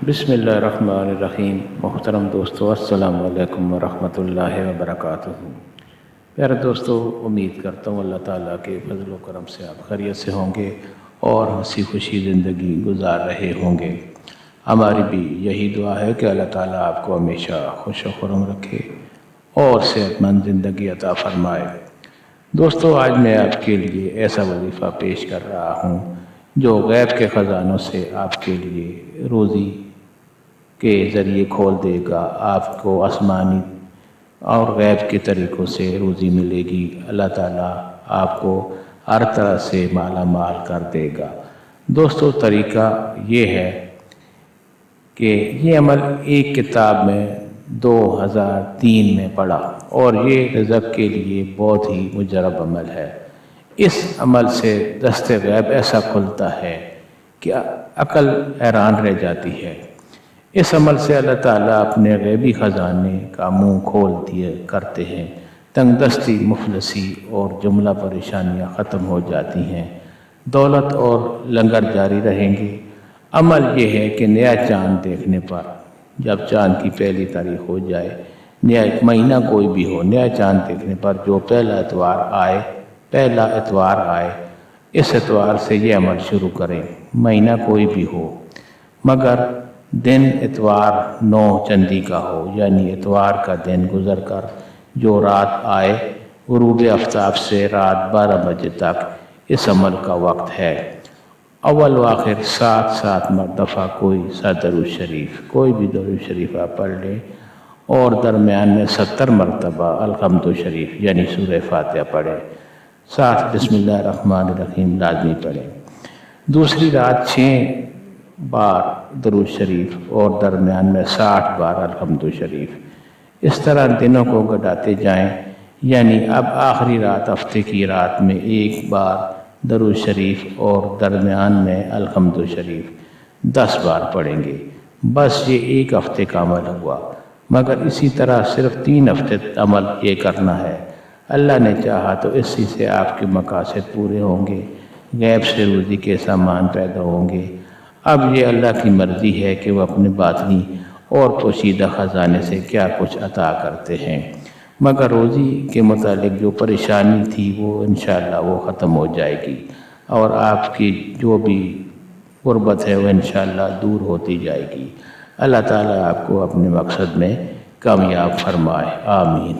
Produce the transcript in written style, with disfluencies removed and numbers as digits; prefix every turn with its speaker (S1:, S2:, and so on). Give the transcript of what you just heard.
S1: بسم اللہ الرحمن الرحیم۔ محترم دوستو، السلام علیکم ورحمۃ اللہ وبرکاتہ۔ پیارے دوستو، امید کرتا ہوں اللہ تعالیٰ کے فضل و کرم سے آپ خیریت سے ہوں گے اور ہنسی خوشی زندگی گزار رہے ہوں گے۔ ہماری بھی یہی دعا ہے کہ اللہ تعالیٰ آپ کو ہمیشہ خوش و خرم رکھے اور صحت مند زندگی عطا فرمائے۔ دوستو، آج میں آپ کے لیے ایسا وظیفہ پیش کر رہا ہوں جو غیب کے خزانوں سے آپ کے لیے روزی کے ذریعے کھول دے گا۔ آپ کو آسمانی اور غیب کے طریقوں سے روزی ملے گی۔ اللہ تعالیٰ آپ کو ہر طرح سے مالا مال کر دے گا۔ دوستو، طریقہ یہ ہے کہ یہ عمل ایک کتاب میں 2003 میں پڑھا اور یہ رزق کے لیے بہت ہی مجرب عمل ہے۔ اس عمل سے دست غیب ایسا کھلتا ہے کہ عقل حیران رہ جاتی ہے۔ اس عمل سے اللہ تعالیٰ اپنے غیبی خزانے کا منہ کھول دیے کرتے ہیں۔ تنگ دستی، مفلسی اور جملہ پریشانیاں ختم ہو جاتی ہیں۔ دولت اور لنگر جاری رہیں گے۔ عمل یہ ہے کہ نیا چاند دیکھنے پر، جب چاند کی پہلی تاریخ ہو جائے، نیا مہینہ کوئی بھی ہو، نیا چاند دیکھنے پر جو پہلا اتوار آئے، اس اتوار سے یہ عمل شروع کریں۔ مہینہ کوئی بھی ہو مگر دن اتوار 9 چندی کا ہو، یعنی اتوار کا دن گزر کر جو رات آئے، غروب آفتاب سے رات 12 بجے تک اس عمل کا وقت ہے۔ اول و آخر 7 مرتبہ کوئی سا درود شریف، کوئی بھی درود شریف آپ پڑھ لیں اور درمیان میں 70 مرتبہ الحمد شریف یعنی سورہ فاتحہ پڑھیں، ساتھ بسم اللہ الرحمن الرحیم لازمی پڑھیں۔ دوسری رات 6 بار درود شریف اور درمیان میں 60 بار الحمد شریف۔ اس طرح دنوں کو گھٹاتے جائیں، یعنی اب آخری رات ہفتے کی رات میں 1 بار درود شریف اور درمیان میں الحمد شریف 10 بار پڑھیں گے۔ بس یہ 1 ہفتے کا عمل ہوا، مگر اسی طرح صرف 3 ہفتے عمل یہ کرنا ہے۔ اللہ نے چاہا تو اسی سے آپ کے مقاصد پورے ہوں گے، غیب سے روزی کے سامان پیدا ہوں گے۔ اب یہ اللہ کی مرضی ہے کہ وہ اپنے باطنی اور پوشیدہ خزانے سے کیا کچھ عطا کرتے ہیں، مگر روزی کے متعلق جو پریشانی تھی وہ انشاءاللہ وہ ختم ہو جائے گی اور آپ کی جو بھی غربت ہے وہ انشاءاللہ دور ہوتی جائے گی۔ اللہ تعالیٰ آپ کو اپنے مقصد میں کامیاب فرمائے، آمین۔